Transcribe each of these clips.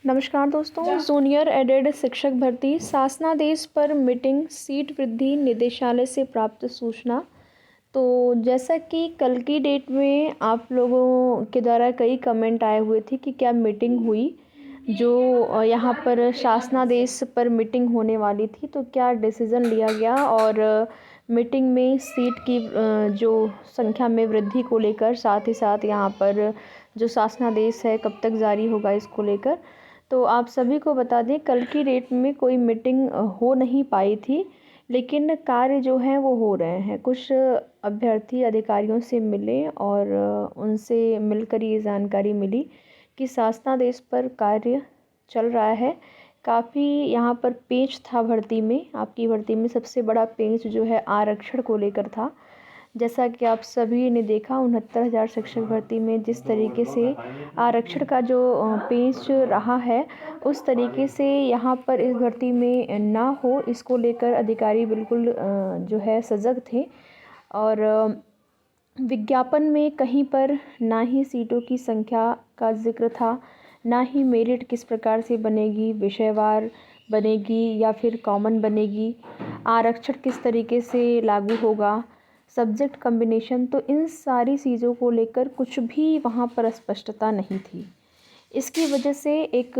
नमस्कार दोस्तों, junior added शिक्षक भर्ती शासनादेश पर मीटिंग, सीट वृद्धि निदेशालय से प्राप्त सूचना। तो जैसा कि कल की डेट में आप लोगों के द्वारा कई कमेंट आए हुए थे कि क्या मीटिंग हुई, जो यहाँ पर शासनादेश पर मीटिंग होने वाली थी, तो क्या डिसीज़न लिया गया और मीटिंग में सीट की जो संख्या में वृद्धि को लेकर, साथ ही साथ यहाँ पर जो शासनादेश है कब तक जारी होगा इसको लेकर। तो आप सभी को बता दें, कल की डेट में कोई मीटिंग हो नहीं पाई थी, लेकिन कार्य जो हैं वो हो रहे हैं। कुछ अभ्यर्थी अधिकारियों से मिले और उनसे मिलकर ये जानकारी मिली कि शासनादेश पर कार्य चल रहा है। काफ़ी यहाँ पर पेच था भर्ती में। आपकी भर्ती में सबसे बड़ा पेच जो है आरक्षण को लेकर था। जैसा कि आप सभी ने देखा, 69,000 शिक्षक भर्ती में जिस तरीके से आरक्षण का जो पेच रहा है, उस तरीके से यहाँ पर इस भर्ती में ना हो, इसको लेकर अधिकारी बिल्कुल जो है सजग थे। और विज्ञापन में कहीं पर ना ही सीटों की संख्या का जिक्र था, ना ही मेरिट किस प्रकार से बनेगी, विषयवार बनेगी या फिर कॉमन बनेगी, आरक्षण किस तरीके से लागू होगा, सब्जेक्ट कॉम्बिनेशन, तो इन सारी चीज़ों को लेकर कुछ भी वहाँ पर स्पष्टता नहीं थी। इसकी वजह से एक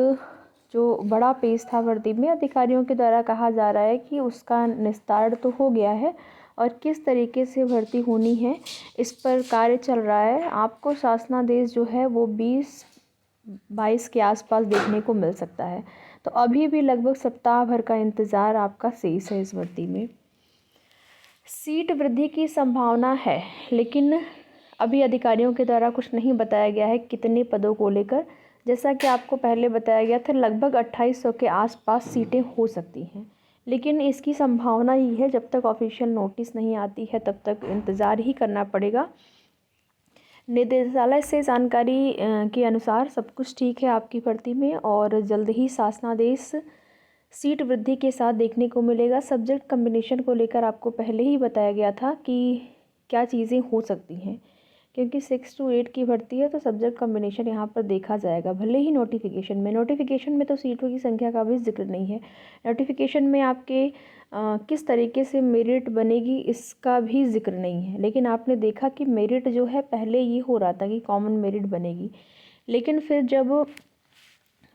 जो बड़ा पेच था भर्ती में, अधिकारियों के द्वारा कहा जा रहा है कि उसका निस्तारण तो हो गया है और किस तरीके से भर्ती होनी है इस पर कार्य चल रहा है। आपको शासनादेश जो है वो 20-22 के आसपास देखने को मिल सकता है। तो अभी भी लगभग सप्ताह भर का इंतज़ार आपका शेष है इस भर्ती में। सीट वृद्धि की संभावना है, लेकिन अभी अधिकारियों के द्वारा कुछ नहीं बताया गया है कितने पदों को लेकर। जैसा कि आपको पहले बताया गया था, लगभग 2800 के आसपास सीटें हो सकती हैं, लेकिन इसकी संभावना ही है। जब तक ऑफिशियल नोटिस नहीं आती है तब तक इंतज़ार ही करना पड़ेगा। निदेशालय से जानकारी के अनुसार सब कुछ ठीक है आपकी भर्ती में और जल्द ही शासनादेश सीट वृद्धि के साथ देखने को मिलेगा। सब्जेक्ट कॉम्बिनेशन को लेकर आपको पहले ही बताया गया था कि क्या चीज़ें हो सकती हैं, क्योंकि 6 to 8 की भर्ती है, तो सब्जेक्ट कॉम्बिनेशन यहाँ पर देखा जाएगा। भले ही नोटिफिकेशन में तो सीटों की संख्या का भी जिक्र नहीं है। नोटिफिकेशन में आपके किस तरीके से मेरिट बनेगी इसका भी जिक्र नहीं है, लेकिन आपने देखा कि मेरिट जो है पहले ये हो रहा था कि कॉमन मेरिट बनेगी, लेकिन फिर जब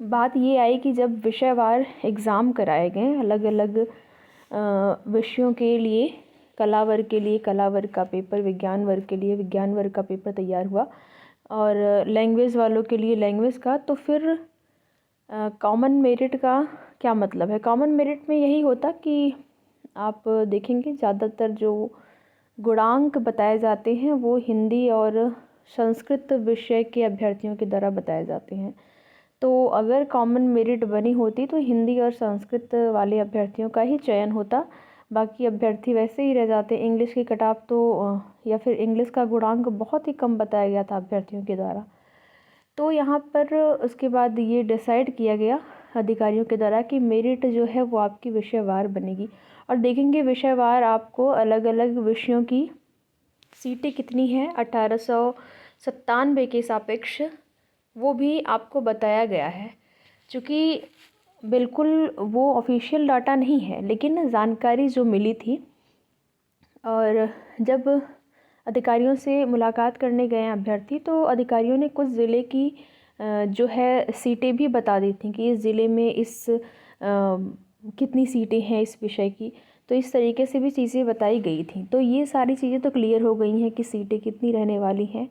बात ये आई कि जब विषयवार एग्ज़ाम कराए गए अलग अलग विषयों के लिए, कला वर्ग के लिए कला वर्ग का पेपर, विज्ञान वर्ग के लिए विज्ञान वर्ग का पेपर तैयार हुआ और लैंग्वेज वालों के लिए लैंग्वेज का, तो फिर कॉमन मेरिट का क्या मतलब है। कॉमन मेरिट में यही होता कि आप देखेंगे ज़्यादातर जो गुणांक बताए जाते हैं वो हिंदी और संस्कृत विषय के अभ्यर्थियों के द्वारा बताए जाते हैं। तो अगर कॉमन मेरिट बनी होती तो हिंदी और संस्कृत वाले अभ्यर्थियों का ही चयन होता, बाकी अभ्यर्थी वैसे ही रह जाते। इंग्लिश की कटाव तो या फिर इंग्लिश का गुणांक बहुत ही कम बताया गया था अभ्यर्थियों के द्वारा। तो यहाँ पर उसके बाद ये डिसाइड किया गया अधिकारियों के द्वारा कि मेरिट जो है वो आपकी विषयवार बनेगी और देखेंगे विषयवार आपको अलग अलग विषयों की सीटें कितनी हैं 1897 के सापेक्ष, वो भी आपको बताया गया है। चूँकि बिल्कुल वो ऑफिशियल डाटा नहीं है, लेकिन जानकारी जो मिली थी, और जब अधिकारियों से मुलाकात करने गए अभ्यर्थी तो अधिकारियों ने कुछ ज़िले की जो है सीटें भी बता दी थी कि इस ज़िले में कितनी सीटें हैं इस विषय की, तो इस तरीके से भी चीज़ें बताई गई थी। तो ये सारी चीज़ें तो क्लियर हो गई हैं कि सीटें कितनी रहने वाली हैं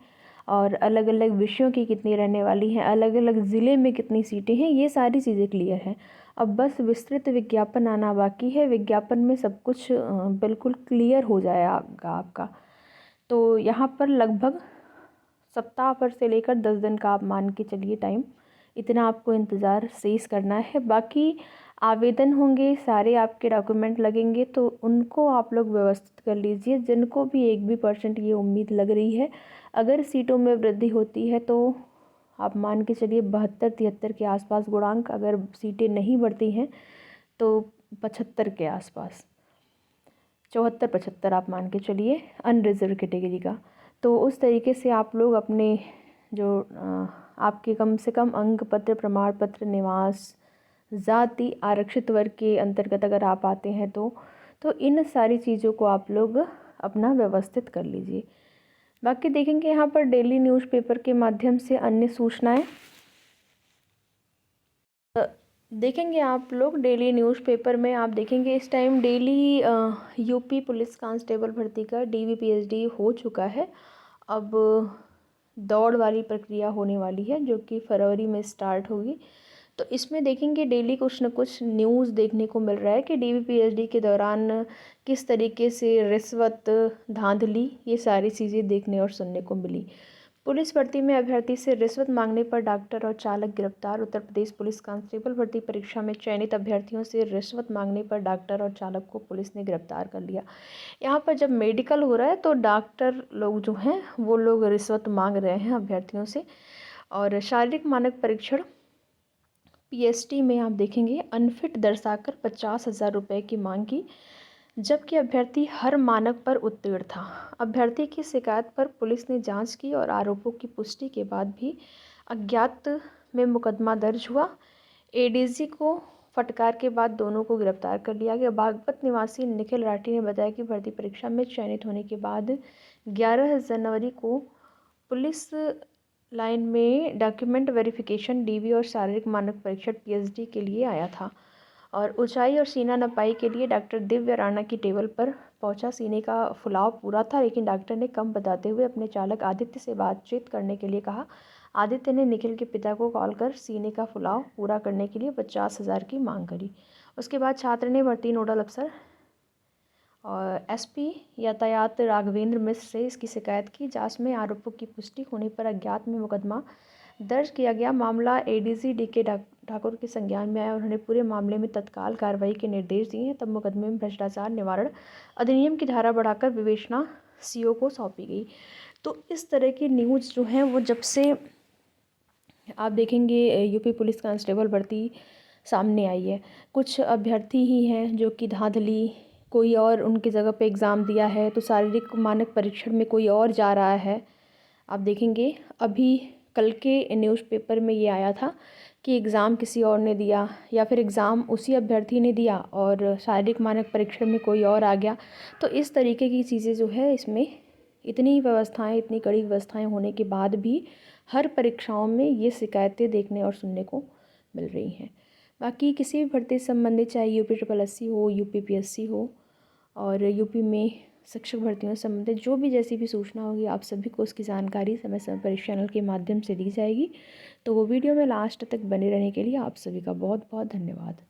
और अलग अलग विषयों की कितनी रहने वाली हैं, अलग अलग ज़िले में कितनी सीटें हैं, ये सारी चीज़ें क्लियर हैं। अब बस विस्तृत विज्ञापन आना बाकी है। विज्ञापन में सब कुछ बिल्कुल क्लियर हो जाएगा आपका। तो यहाँ पर लगभग सप्ताह भर से लेकर 10 दिन का आप मान के चलिए टाइम, इतना आपको इंतज़ार शेष करना है। बाकी आवेदन होंगे, सारे आपके डॉक्यूमेंट लगेंगे, तो उनको आप लोग व्यवस्थित कर लीजिए। जिनको भी 1% भी ये उम्मीद लग रही है अगर सीटों में वृद्धि होती है, तो आप मान के चलिए 72-73 के आसपास गुणांक, अगर सीटें नहीं बढ़ती हैं तो 75 के आसपास, 74-75 आप मान के चलिए अनरिजर्व कैटेगरी का। तो उस तरीके से आप लोग अपने जो आपके कम से कम अंक पत्र, प्रमाण पत्र, निवास, जाति, आरक्षित वर्ग के अंतर्गत अगर आप आते हैं तो इन सारी चीज़ों को आप लोग अपना व्यवस्थित कर लीजिए। बाकी देखेंगे यहाँ पर डेली न्यूज़पेपर के माध्यम से अन्य सूचनाएं देखेंगे आप लोग। डेली न्यूज़पेपर में आप देखेंगे इस time daily UP police constable भर्ती का डीवीपीएसडी हो चुका है। अब दौड़ वाली प्रक्रिया होने वाली है जो कि फरवरी में स्टार्ट होगी। तो इसमें देखेंगे डेली कुछ न कुछ न्यूज़ देखने को मिल रहा है कि डीवीपीएसडी के दौरान किस तरीके से रिश्वत, धांधली, ये सारी चीज़ें देखने और सुनने को मिली। पुलिस भर्ती में अभ्यर्थी से रिश्वत मांगने पर डॉक्टर और चालक गिरफ्तार। उत्तर प्रदेश पुलिस कांस्टेबल भर्ती परीक्षा में चयनित अभ्यर्थियों से रिश्वत मांगने पर डॉक्टर और चालक को पुलिस ने गिरफ्तार कर लिया। यहाँ पर जब मेडिकल हो रहा है तो डॉक्टर लोग जो हैं वो लोग रिश्वत मांग रहे हैं अभ्यर्थियों से। और शारीरिक मानक परीक्षण पीएसटी में आप देखेंगे अनफिट दर्शाकर 50,000 रुपये की मांग की, जबकि अभ्यर्थी हर मानक पर उत्तीर्ण था। अभ्यर्थी की शिकायत पर पुलिस ने जांच की और आरोपों की पुष्टि के बाद भी अज्ञात में मुकदमा दर्ज हुआ। एडीजी को फटकार के बाद दोनों को गिरफ्तार कर लिया गया। बागपत निवासी निखिल राठी ने बताया कि भर्ती परीक्षा में चयनित होने के बाद 11 जनवरी को पुलिस लाइन में डॉक्यूमेंट वेरिफिकेशन डीवी और शारीरिक मानक परीक्षण पीएचडी के लिए आया था और ऊंचाई और सीना नपाई के लिए डॉक्टर दिव्य राणा की टेबल पर पहुंचा। सीने का फुलाव पूरा था लेकिन डॉक्टर ने कम बताते हुए अपने चालक आदित्य से बातचीत करने के लिए कहा। आदित्य ने निखिल के पिता को कॉल कर सीने का फुलाव पूरा करने के लिए 50,000 की मांग करी। उसके बाद छात्र ने भर्ती नोडल अफसर और एसपी यातायात राघवेंद्र मिश्र से इसकी शिकायत की। जांच में आरोपों की पुष्टि होने पर अज्ञात में मुकदमा दर्ज किया गया। मामला एडीजी डीके ठाकुर के संज्ञान में आया। उन्होंने पूरे मामले में तत्काल कार्रवाई के निर्देश दिए हैं। तब मुकदमे में भ्रष्टाचार निवारण अधिनियम की धारा बढ़ाकर विवेचना सीओ को सौंपी गई। तो इस तरह की न्यूज़ जो हैं वो जब से आप देखेंगे यूपी पुलिस कांस्टेबल भर्ती सामने आई है, कुछ अभ्यर्थी ही हैं जो कि धांधली, कोई और उनकी जगह पे एग्ज़ाम दिया है तो शारीरिक मानक परीक्षण में कोई और जा रहा है। आप देखेंगे अभी कल के न्यूज़पेपर में ये आया था कि एग्ज़ाम किसी और ने दिया या फिर एग्ज़ाम उसी अभ्यर्थी ने दिया और शारीरिक मानक परीक्षण में कोई और आ गया। तो इस तरीके की चीज़ें जो है इसमें इतनी व्यवस्थाएं, इतनी कड़ी व्यवस्थाएं होने के बाद भी हर परीक्षाओं में ये शिकायतें देखने और सुनने को मिल रही हैं। बाकी किसी भी भर्ती से संबंधित चाहे यूपी SSSC हो, यूपी PSC हो और यूपी में शिक्षक भर्तियों से संबंधित जो भी जैसी भी सूचना होगी आप सभी को उसकी जानकारी समय समय पर इस चैनल के माध्यम से दी जाएगी। तो वो वीडियो में लास्ट तक बने रहने के लिए आप सभी का बहुत बहुत धन्यवाद।